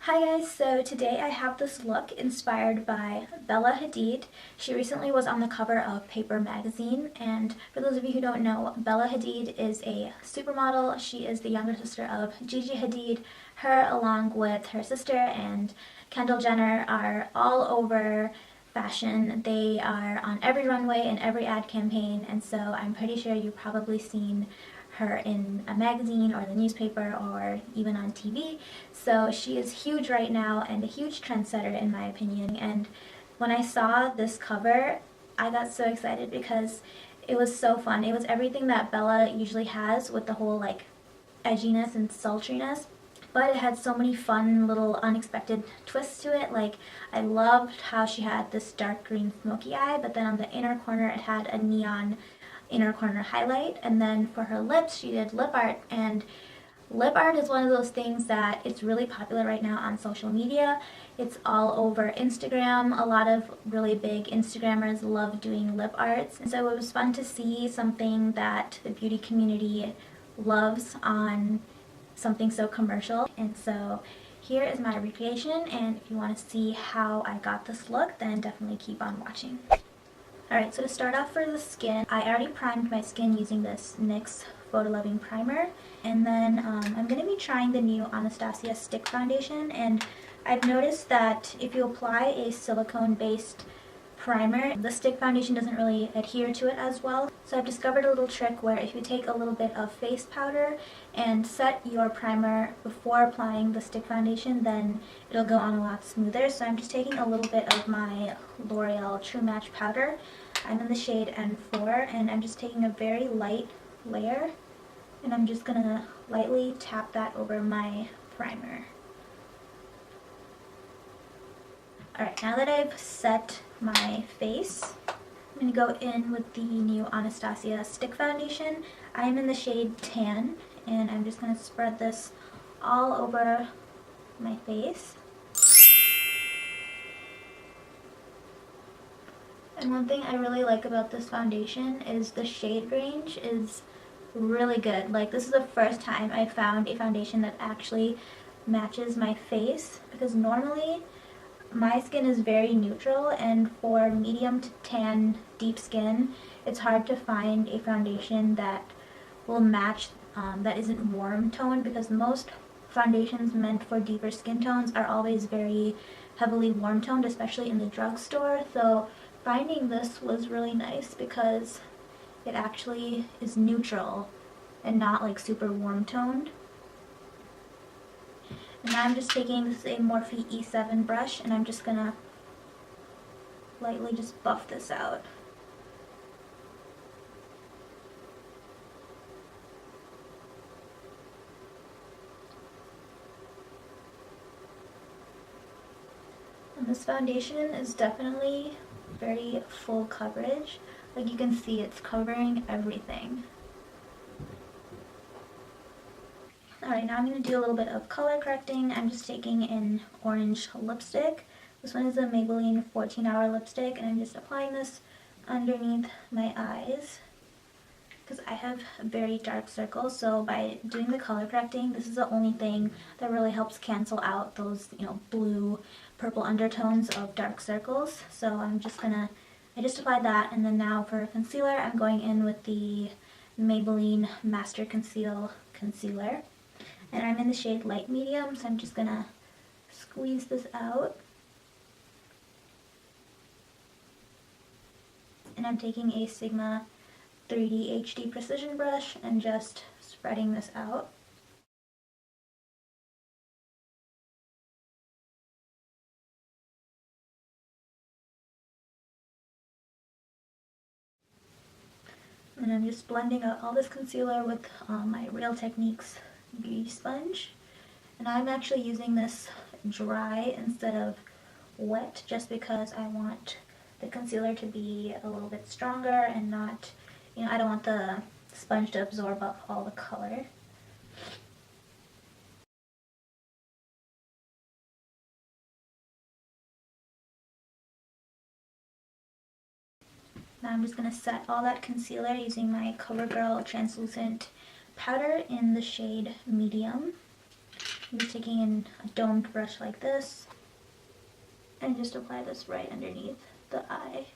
Hi guys, so today I have this look inspired by Bella Hadid. She recently was on the cover of Paper magazine, and for those of you who don't know, Bella Hadid is a supermodel. She is the younger sister of Gigi Hadid. Her, along with her sister and Kendall Jenner, are all over fashion. They are on every runway and every ad campaign, and so I'm pretty sure you've probably seen her in a magazine or the newspaper or even on TV. So she is huge right now and a huge trendsetter in my opinion. And when I saw this cover, I got so excited because it was so fun. It was everything that Bella usually has with the whole like edginess and sultriness, but it had so many fun little unexpected twists to it. Like, I loved how she had this dark green smoky eye, but then on the inner corner it had a neon inner corner highlight, and then for her lips she did lip art. And lip art is one of those things that it's really popular right now on social media. It's all over Instagram. A lot of really big Instagrammers love doing lip arts, and so it was fun to see something that the beauty community loves on something so commercial. And so here is my recreation, and if you want to see how I got this look, then definitely keep on watching. Alright, so to start off for the skin, I already primed my skin using this NYX Photo Loving Primer, and then I'm going to be trying the new Anastasia Stick Foundation, and I've noticed that if you apply a silicone-based primer, the stick foundation doesn't really adhere to it as well. So I've discovered a little trick where if you take a little bit of face powder and set your primer before applying the stick foundation, then it'll go on a lot smoother. So I'm just taking a little bit of my L'Oreal True Match powder. I'm in the shade N4, and I'm just taking a very light layer, and I'm just gonna lightly tap that over my primer. Alright, now that I've set my face, I'm going to go in with the new Anastasia Stick Foundation. I'm in the shade Tan, and I'm just going to spread this all over my face. And one thing I really like about this foundation is the shade range is really good. Like, this is the first time I found a foundation that actually matches my face, because normally my skin is very neutral, and for medium to tan deep skin, it's hard to find a foundation that will match, that isn't warm toned, because most foundations meant for deeper skin tones are always very heavily warm toned, especially in the drugstore. So finding this was really nice because it actually is neutral and not like super warm toned. And now I'm just taking, this is a Morphe E7 brush, and I'm just gonna lightly just buff this out. And this foundation is definitely very full coverage. Like, you can see it's covering everything. Alright, now I'm going to do a little bit of color correcting. I'm just taking an orange lipstick. This one is a Maybelline 14-hour lipstick, and I'm just applying this underneath my eyes because I have very dark circles. So by doing the color correcting, this is the only thing that really helps cancel out those, blue, purple undertones of dark circles. So I just applied that, and then now for concealer, I'm going in with the Maybelline Master Conceal concealer. And I'm in the shade light medium, so I'm just gonna squeeze this out. And I'm taking a Sigma 3D HD precision brush and just spreading this out. And I'm just blending out all this concealer with my Real Techniques beauty sponge. And I'm actually using this dry instead of wet, just because I want the concealer to be a little bit stronger and not, I don't want the sponge to absorb up all the color. Now I'm just going to set all that concealer using my Covergirl translucent powder in the shade medium. I'm just taking in a domed brush like this and just apply this right underneath the eye.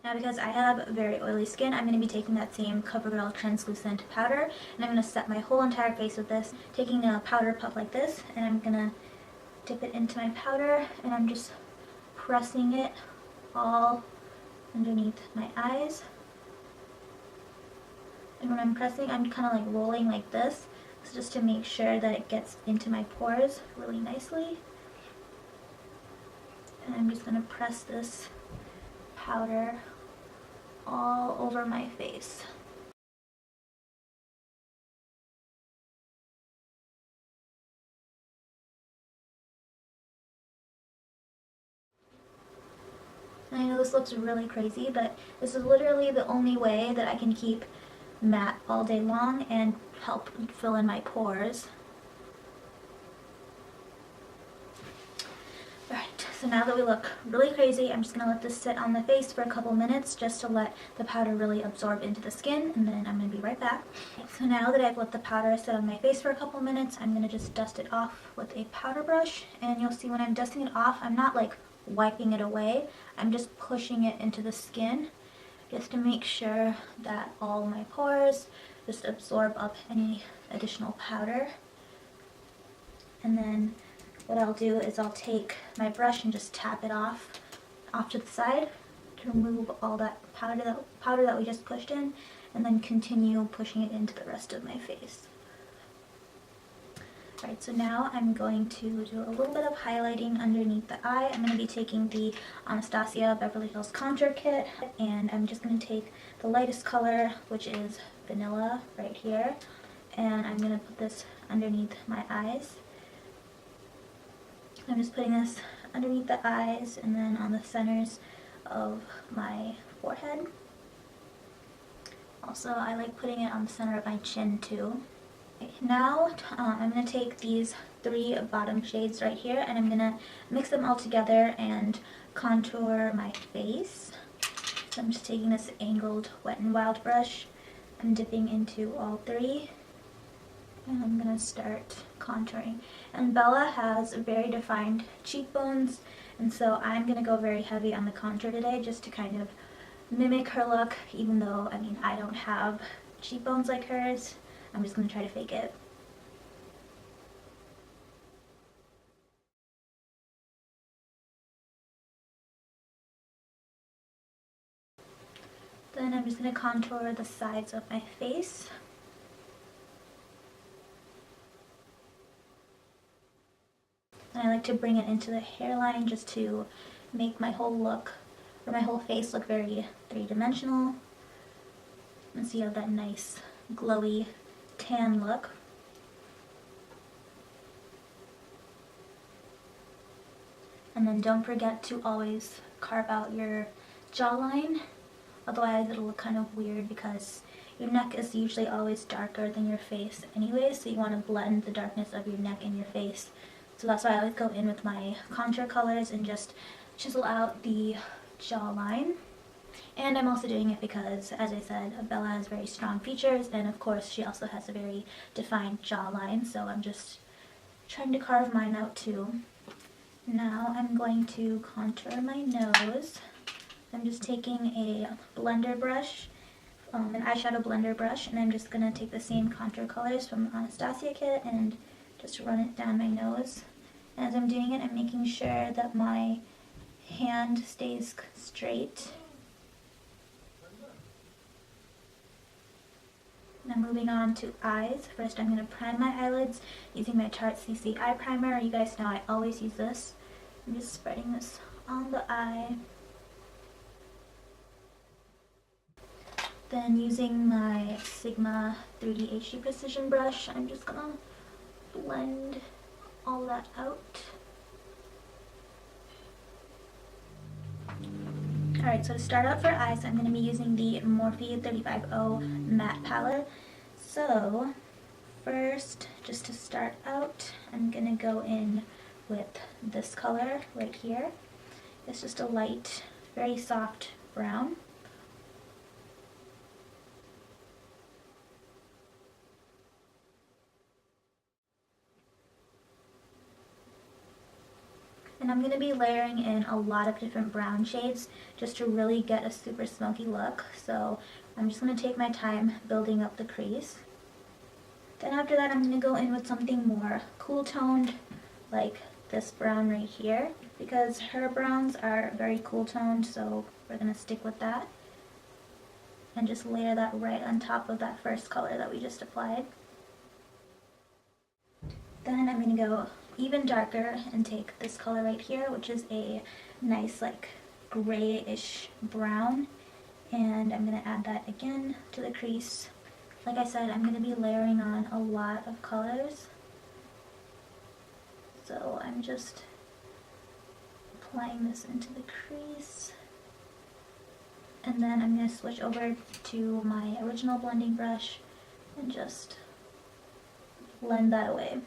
Now because I have very oily skin, I'm going to be taking that same Covergirl translucent powder, and I'm going to set my whole entire face with this, taking a powder puff like this, and I'm going to dip it into my powder, and I'm just pressing it all underneath my eyes. And when I'm pressing, I'm kind of like rolling like this, so just to make sure that it gets into my pores really nicely. And I'm just going to press this powder all over my face. And I know this looks really crazy, but this is literally the only way that I can keep matte all day long and help fill in my pores. Alright, so now that we look really crazy, I'm just going to let this sit on the face for a couple minutes just to let the powder really absorb into the skin, and then I'm going to be right back. So now that I've let the powder sit on my face for a couple minutes, I'm going to just dust it off with a powder brush, and you'll see when I'm dusting it off, I'm not like wiping it away, I'm just pushing it into the skin just to make sure that all my pores just absorb up any additional powder. And then what I'll do is I'll take my brush and just tap it off to the side to remove all that powder that we just pushed in, and then continue pushing it into the rest of my face. Alright, so now I'm going to do a little bit of highlighting underneath the eye. I'm going to be taking the Anastasia Beverly Hills contour kit, and I'm just going to take the lightest color, which is vanilla, right here, and I'm going to put this underneath my eyes. I'm just putting this underneath the eyes and then on the centers of my forehead. Also, I like putting it on the center of my chin too. Now I'm going to take these 3 bottom shades right here, and I'm going to mix them all together and contour my face. So I'm just taking this angled Wet n Wild brush. I'm dipping into all 3, and I'm going to start contouring. And Bella has very defined cheekbones, and so I'm going to go very heavy on the contour today just to kind of mimic her look, even though, I mean, I don't have cheekbones like hers. I'm just going to try to fake it. Then I'm just going to contour the sides of my face. And I like to bring it into the hairline just to make my whole look, or my whole face look very three-dimensional. And so you have that nice glowy tan look. And then don't forget to always carve out your jawline, otherwise it'll look kind of weird because your neck is usually always darker than your face anyway, so you want to blend the darkness of your neck and your face. So that's why I always go in with my contour colors and just chisel out the jawline. And I'm also doing it because, as I said, Bella has very strong features, and of course she also has a very defined jawline, so I'm just trying to carve mine out too. Now I'm going to contour my nose. I'm just taking a blender brush, an eyeshadow blender brush, and I'm just going to take the same contour colors from the Anastasia kit and just run it down my nose. And as I'm doing it, I'm making sure that my hand stays straight. Now moving on to eyes. First I'm going to prime my eyelids using my Tarte CC eye primer. You guys know I always use this. I'm just spreading this on the eye. Then using my Sigma 3D HD Precision brush, I'm just going to blend all that out. Alright, so to start out for eyes, I'm going to be using the Morphe 350 matte palette. So, first, just to start out, I'm going to go in with this color right here. It's just a light, very soft brown. And I'm going to be layering in a lot of different brown shades just to really get a super smoky look. So I'm just going to take my time building up the crease. Then after that, I'm going to go in with something more cool toned, like this brown right here, because her browns are very cool toned, so we're going to stick with that. And just layer that right on top of that first color that we just applied. Then I'm going to go even darker and take this color right here, which is a nice like grayish brown, and I'm going to add that again to the crease. Like I said, I'm going to be layering on a lot of colors, so I'm just applying this into the crease. And then I'm going to switch over to my original blending brush and just blend that away.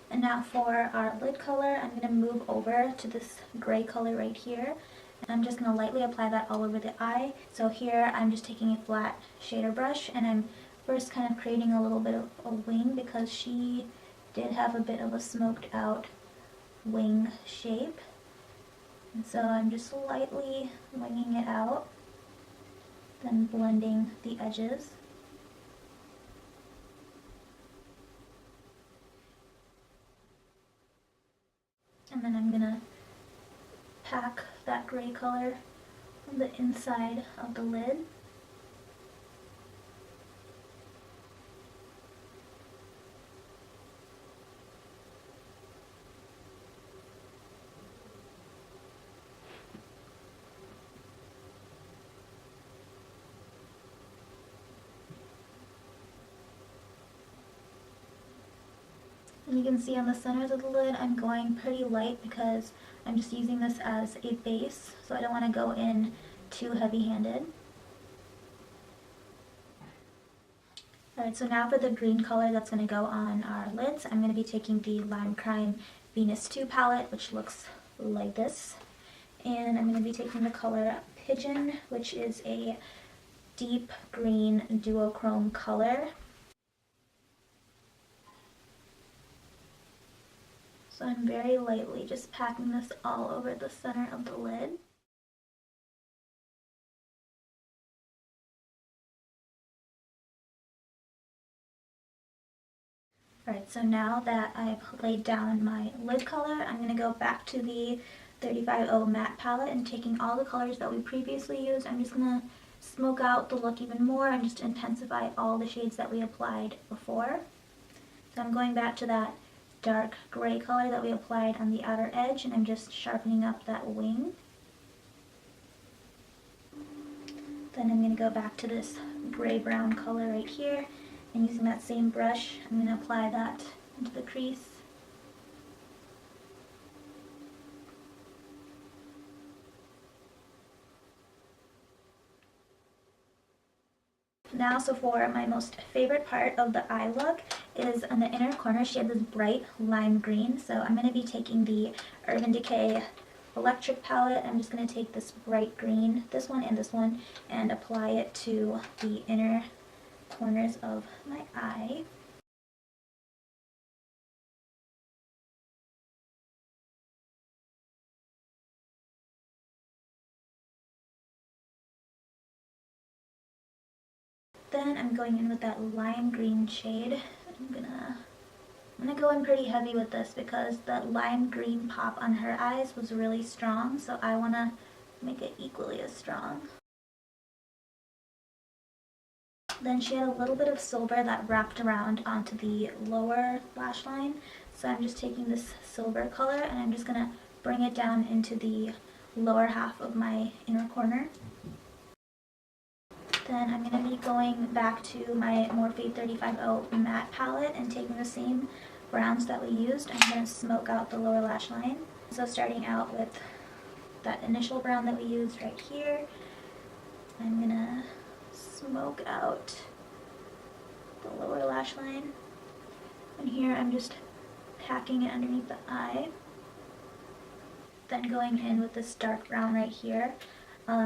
And now for our lid color, I'm going to move over to this gray color right here. And I'm just going to lightly apply that all over the eye. So here I'm just taking a flat shader brush, and I'm first kind of creating a little bit of a wing because she did have a bit of a smoked out wing shape. And so I'm just lightly winging it out, then blending the edges. And then I'm gonna pack that gray color on the inside of the lid. And you can see on the centers of the lid, I'm going pretty light because I'm just using this as a base, so I don't want to go in too heavy-handed. Alright, so now for the green color that's going to go on our lids, I'm going to be taking the Limecrime Venus 2 palette, which looks like this. And I'm going to be taking the color Pigeon, which is a deep green duochrome color. So I'm very lightly just packing this all over the center of the lid. Alright, so now that I've laid down my lid color, I'm going to go back to the 350 matte palette and taking all the colors that we previously used, I'm just going to smoke out the look even more and just intensify all the shades that we applied before. So I'm going back to that dark gray color that we applied on the outer edge, and I'm just sharpening up that wing. Then I'm going to go back to this gray-brown color right here, and using that same brush, I'm going to apply that into the crease. Now, so for my most favorite part of the eye look is on the inner corner, she had this bright lime green. So I'm going to be taking the Urban Decay Electric palette. I'm just going to take this bright green, this one, and apply it to the inner corners of my eye. Then I'm going in with that lime green shade. I'm gonna go in pretty heavy with this because that lime green pop on her eyes was really strong, so I want to make it equally as strong. Then she had a little bit of silver that wrapped around onto the lower lash line, so I'm just taking this silver color and I'm just gonna bring it down into the lower half of my inner corner. Then I'm going to be going back to my Morphe 350 matte palette and taking the same browns that we used. I'm going to smoke out the lower lash line. So starting out with that initial brown that we used right here, I'm going to smoke out the lower lash line. And here I'm just packing it underneath the eye. Then going in with this dark brown right here.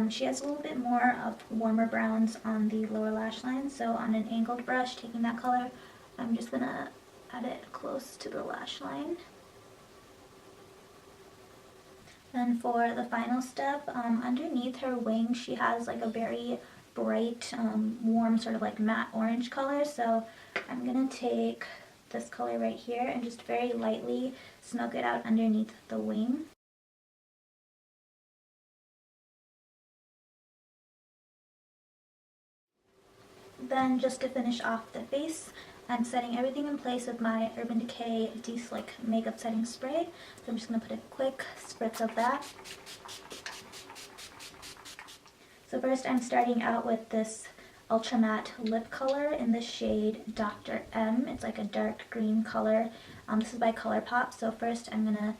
She has a little bit more of warmer browns on the lower lash line, so on an angled brush, taking that color, I'm just going to add it close to the lash line. Then for the final step, underneath her wing, she has like a very bright, warm, sort of like matte orange color. So I'm going to take this color right here and just very lightly smoke it out underneath the wing. Then just to finish off the face, I'm setting everything in place with my Urban Decay De-Slick Makeup Setting Spray. So I'm just going to put a quick spritz of that. So first I'm starting out with this Ultra Matte Lip Color in the shade Dr. M. It's like a dark green color. This is by Colourpop. So first I'm going to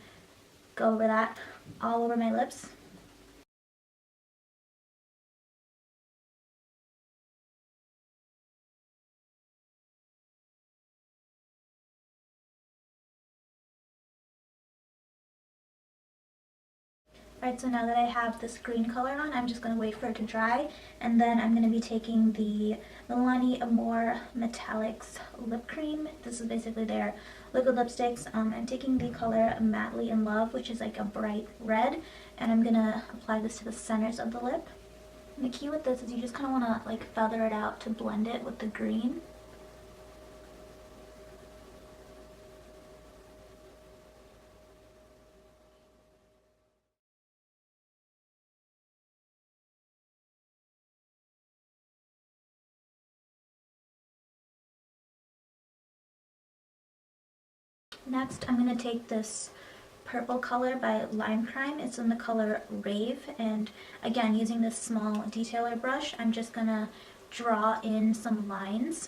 go over that all over my lips. Alright, so now that I have this green color on, I'm just going to wait for it to dry, and then I'm going to be taking the Milani Amore Metallics lip cream. This is basically their liquid lipsticks. I'm taking the color Madly in Love, which is like a bright red, and I'm going to apply this to the centers of the lip. And the key with this is you just kind of want to like feather it out to blend it with the green. Next, I'm going to take this purple color by Limecrime. It's in the color Rave, and again, using this small detailer brush, I'm just going to draw in some lines.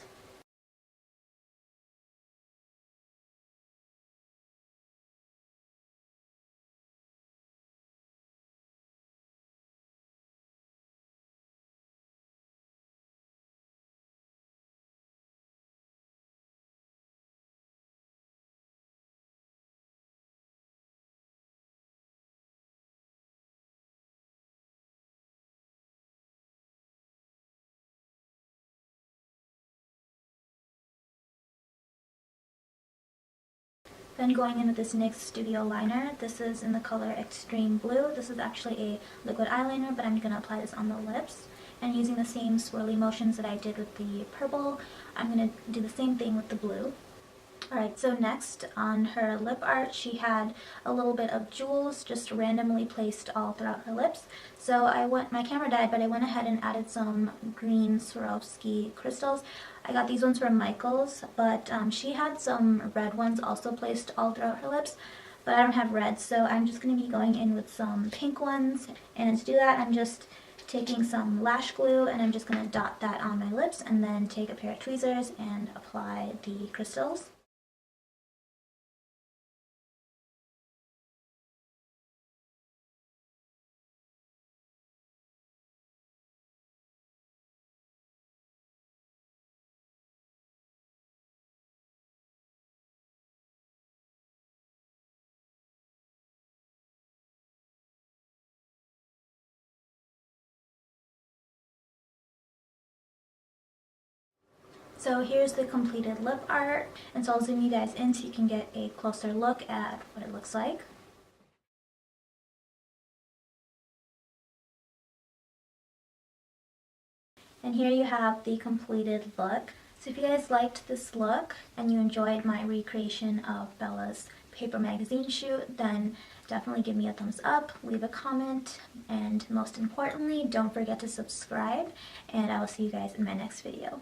Then going in with this NYX Studio Liner. This is in the color Extreme Blue. This is actually a liquid eyeliner, but I'm going to apply this on the lips. And using the same swirly motions that I did with the purple, I'm going to do the same thing with the blue. Alright, so next on her lip art, she had a little bit of jewels just randomly placed all throughout her lips. So my camera died, but I went ahead and added some green Swarovski crystals. I got these ones from Michaels, but she had some red ones also placed all throughout her lips, but I don't have red, so I'm just going to be going in with some pink ones. And to do that, I'm just taking some lash glue and I'm just going to dot that on my lips and then take a pair of tweezers and apply the crystals. So here's the completed lip art, and so I'll zoom you guys in so you can get a closer look at what it looks like. And here you have the completed look. So if you guys liked this look and you enjoyed my recreation of Bella's paper magazine shoot, then definitely give me a thumbs up, leave a comment, and most importantly, don't forget to subscribe, and I will see you guys in my next video.